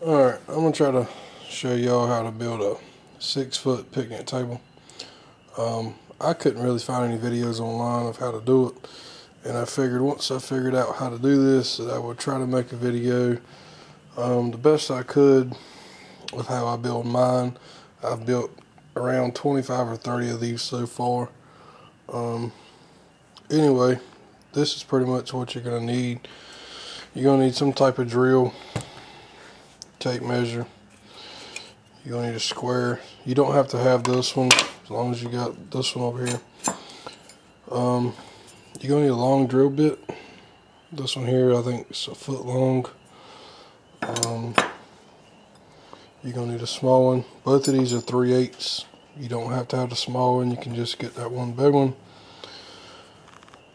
Alright, I'm going to try to show y'all how to build a 6-foot picnic table. I couldn't really find any videos online of how to do it, and I figured once I figured out how to do this that I would try to make a video the best I could with how I build mine. I've built around 25 or 30 of these so far. Anyway, this is pretty much what you're going to need. You're going to need some type of drill, tape measure. You're going to need a square. You don't have to have this one as long as you got this one over here. You're going to need a long drill bit. This one here I think is a foot long. You're going to need a small one. Both of these are 3/8. You don't have to have the small one. You can just get that one big one.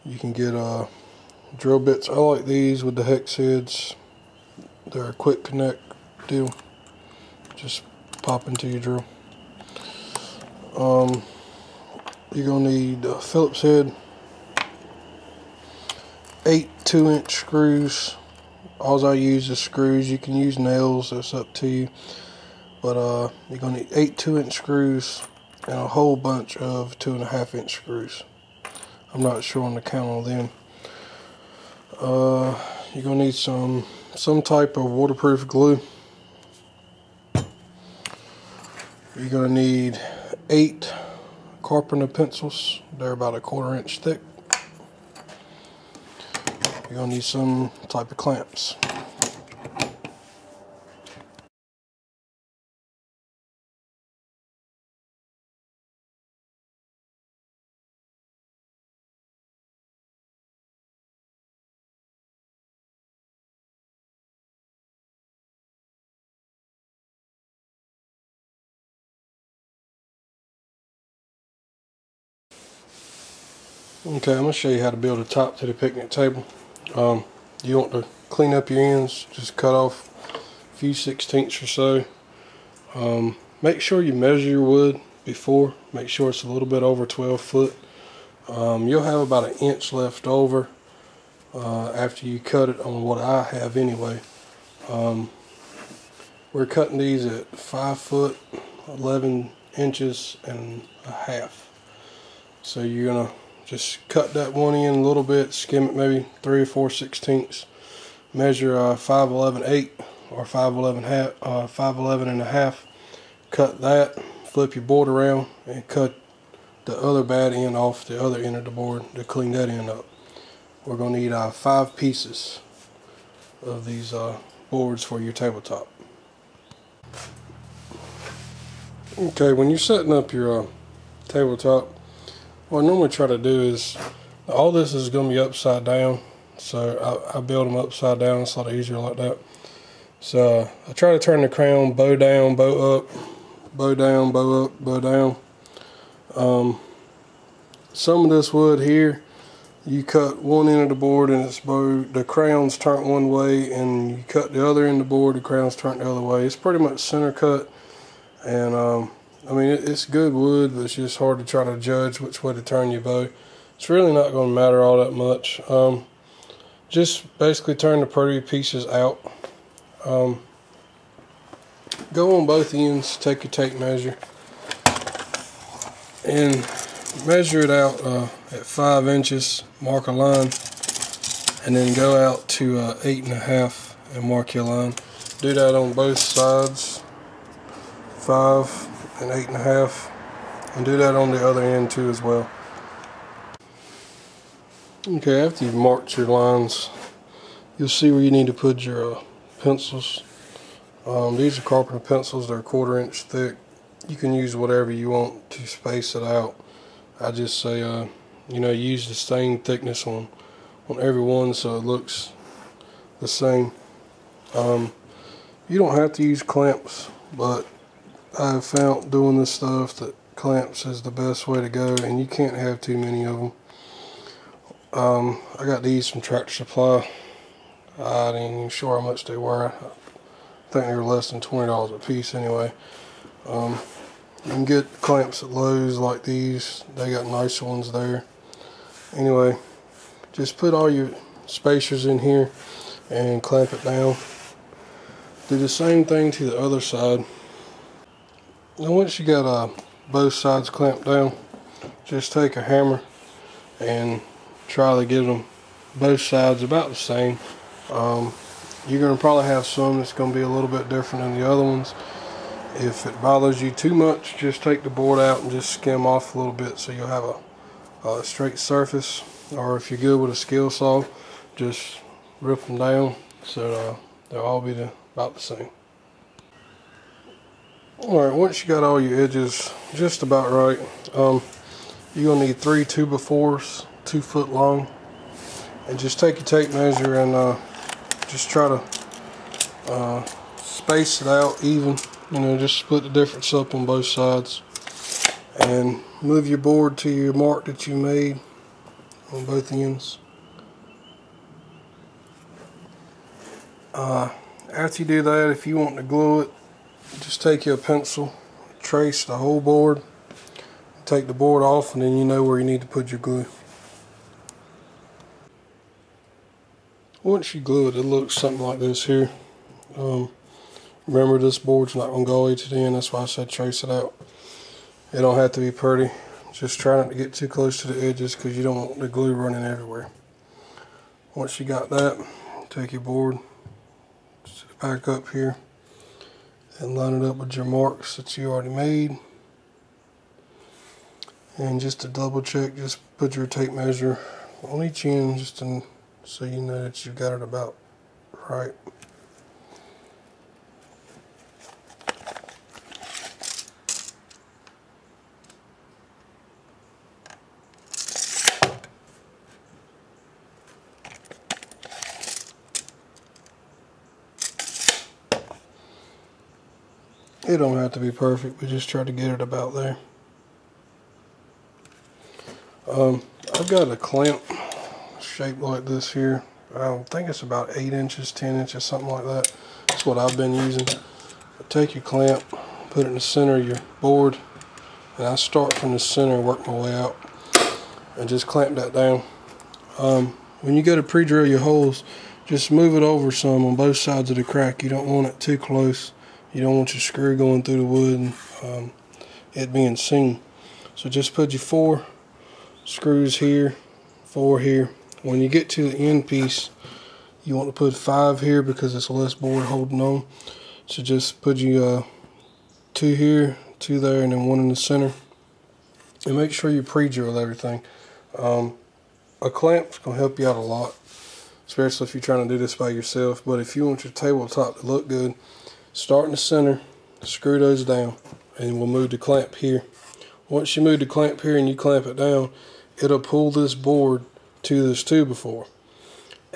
You can get drill bits. I like these with the hex heads. They're a quick connect deal. Just pop into your drill. You're going to need a Phillips head, 8 2-inch screws. All I use is screws. You can use nails, that's up to you. But you're going to need 8 2-inch screws and a whole bunch of 2.5-inch screws. I'm not sure on the count on them. You're going to need some type of waterproof glue. You're going to need 8 carpenter pencils. They're about 1/4 inch thick. You're going to need some type of clamps. Okay, I'm going to show you how to build a top to the picnic table. You want to clean up your ends, just cut off a few 1/16 or so. Make sure you measure your wood before. Make sure it's a little bit over 12 foot. You'll have about 1 inch left over after you cut it on what I have anyway. We're cutting these at 5 foot 11 inches and a half. So you're going to just cut that one end a little bit, skim it maybe 3 or 4 1/16. Measure 5'11" or 5'11" and a half. Cut that, flip your board around, and cut the other bad end off the other end of the board to clean that end up. We're going to need 5 pieces of these boards for your tabletop. Okay, when you're setting up your tabletop, what I normally try to do is, all this is going to be upside down, so I build them upside down. It's a lot easier like that. So I try to turn the crown bow down, bow up, bow down, bow up, bow down. Some of this wood here, you cut one end of the board and it's bowed, the crown's turned one way, and you cut the other end of the board, the crown's turned the other way. It's pretty much center cut, and I mean, it's good wood, but it's just hard to try to judge which way to turn your bow. It's really not going to matter all that much. Just basically turn the pretty pieces out. Go on both ends, take your tape measure, and measure it out at 5 inches, mark a line, and then go out to 8.5 and mark your line. Do that on both sides, 5 and 8.5, and do that on the other end too as well. Okay, after you've marked your lines, you'll see where you need to put your pencils. These are carpenter pencils. They're 1/4 inch thick. You can use whatever you want to space it out. I just say use the same thickness on every one so it looks the same. You don't have to use clamps, but I've found doing this stuff that clamps is the best way to go, and you can't have too many of them. I got these from Tractor Supply. I ain't even sure how much they were. I think they were less than $20 a piece anyway. You can get clamps at Lowe's like these. They got nice ones there. Anyway, just put all your spacers in here and clamp it down. Do the same thing to the other side. Now once you got both sides clamped down, just take a hammer and try to get them both sides about the same. You're going to probably have some that's going to be a little bit different than the other ones. If it bothers you too much, just take the board out and just skim off a little bit so you'll have a straight surface. Or if you're good with a skill saw, just rip them down so they'll all be about the same. Alright, once you got all your edges just about right, you're going to need 3 2x4s, 2 foot long. And just take your tape measure and just try to space it out even. You know, just split the difference up on both sides. And move your board to your mark that you made on both ends. After you do that, if you want to glue it, just take your pencil, trace the whole board, take the board off, and then you know where you need to put your glue. Once you glue it, it looks something like this here. Remember, this board's not going to go all the way to the end, that's why I said trace it out. It don't have to be pretty. Just try not to get too close to the edges because you don't want the glue running everywhere. Once you got that, take your board, set it back up here, and line it up with your marks that you already made. And just to double check, just put your tape measure on each end just so you know that you've got it about right. It don't have to be perfect, but just try to get it about there. I've got a clamp shaped like this here. I think it's about 8 inches, 10 inches, something like that. That's what I've been using. Take your clamp, put it in the center of your board, and I start from the center and work my way out, and just clamp that down. When you go to pre-drill your holes, just move it over some on both sides of the crack. You don't want it too close. You don't want your screw going through the wood and it being seen. So just put your 4 screws here, 4 here. When you get to the end piece, you want to put 5 here because it's less board holding on. So just put your 2 here, 2 there, and then 1 in the center. And make sure you pre-drill everything. A clamp's going to help you out a lot, especially if you're trying to do this by yourself. But if you want your tabletop to look good, start in the center, screw those down, and we'll move the clamp here. Once you move the clamp here and you clamp it down, it'll pull this board to this 2x4.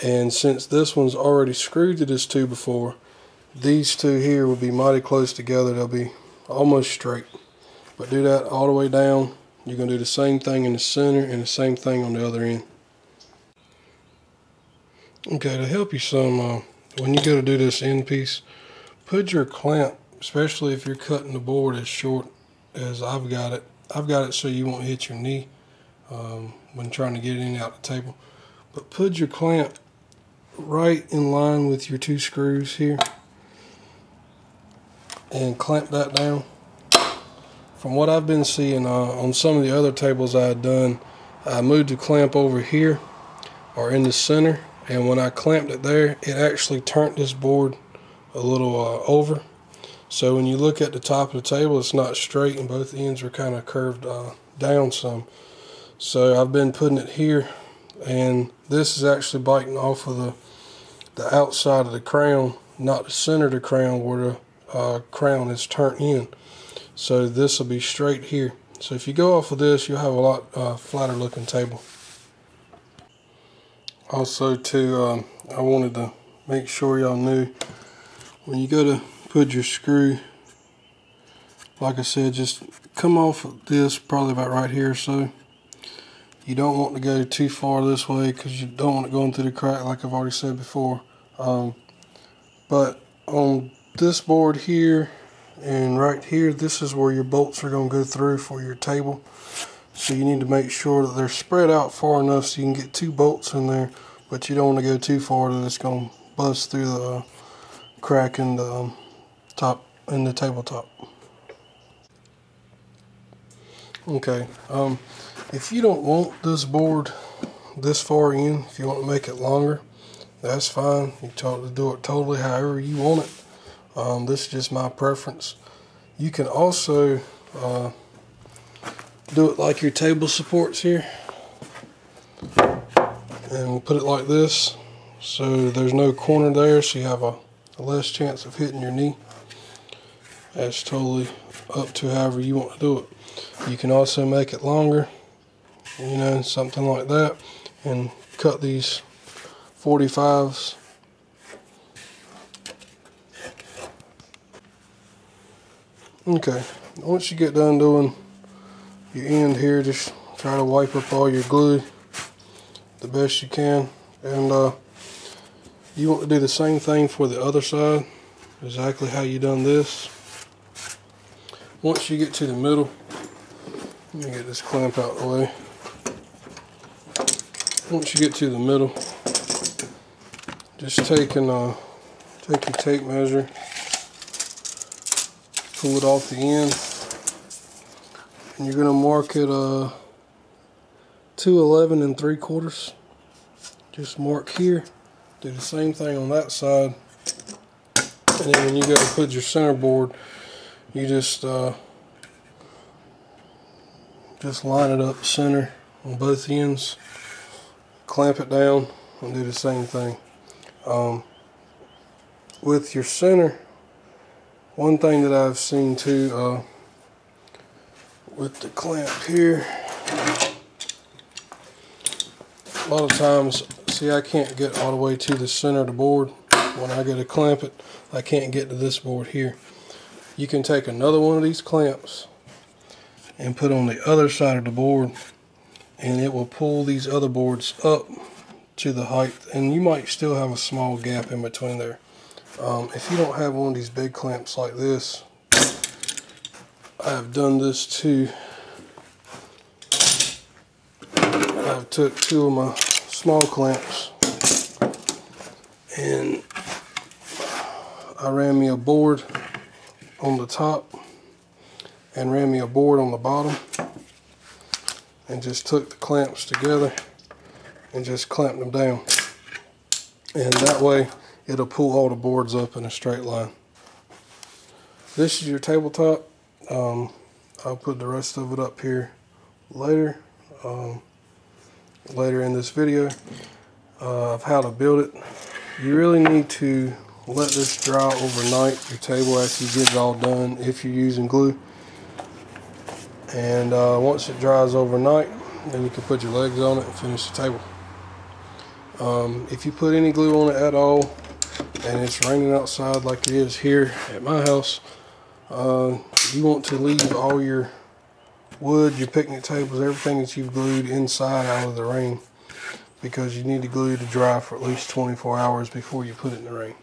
And since this one's already screwed to this 2x4, these two here will be mighty close together. They'll be almost straight. But do that all the way down. You're going to do the same thing in the center and the same thing on the other end. Okay, to help you some, when you go to do this end piece, put your clamp, especially if you're cutting the board as short as I've got it so you won't hit your knee when trying to get it in and out the table. But put your clamp right in line with your 2 screws here and clamp that down. From what I've been seeing on some of the other tables I had done, I moved the clamp over here or in the center, and when I clamped it there, it actually turned this board a little over. So when you look at the top of the table, it's not straight and both ends are kind of curved down some. So I've been putting it here, and this is actually biting off of the outside of the crown, not the center of the crown where the crown is turned in. So this will be straight here. So if you go off of this, you'll have a lot flatter looking table. Also too, I wanted to make sure y'all knew, when you go to put your screw, like I said, just come off of this probably about right here or so. You don't want to go too far this way because you don't want it going through the crack like I've already said before. But on this board here and right here, this is where your bolts are going to go through for your table. So you need to make sure that they're spread out far enough so you can get 2 bolts in there, but you don't want to go too far that it's going to bust through crack in the top, in the tabletop. Okay, if you don't want this board this far in, if you want to make it longer, that's fine. You do it totally however you want it. This is just my preference. You can also do it like your table supports here, and put it like this, so there's no corner there, so you have a less chance of hitting your knee. That's totally up to however you want to do it. You can also make it longer, you know, something like that, and cut these 45s. Okay, once you get done doing your end here, just try to wipe up all your glue the best you can, and you want to do the same thing for the other side, exactly how you done this. Once you get to the middle, let me get this clamp out of the way. Once you get to the middle, just take your tape measure, pull it off the end, and you're going to mark it 211 3/4. Just mark here. Do the same thing on that side, and then when you go to put your center board, you just line it up center on both ends, clamp it down, and do the same thing. With your center, one thing that I've seen too, with the clamp here, a lot of times, see, I can't get all the way to the center of the board. When I go to clamp it, I can't get to this board here. You can take another one of these clamps and put on the other side of the board, and it will pull these other boards up to the height, and you might still have a small gap in between there. If you don't have one of these big clamps like this, I have done this too. I've took two of my small clamps and I ran me a board on the top and ran me a board on the bottom, and just took the clamps together and just clamped them down, and that way it'll pull all the boards up in a straight line. This is your tabletop. I'll put the rest of it up here later in this video of how to build it. You really need to let this dry overnight, your table, after you get it all done, if you're using glue. And once it dries overnight, then you can put your legs on it and finish the table. If you put any glue on it at all, and it's raining outside like it is here at my house, you want to leave all your wood, your picnic tables, everything that you've glued inside out of the rain, because you need the glue to dry for at least 24 hours before you put it in the rain.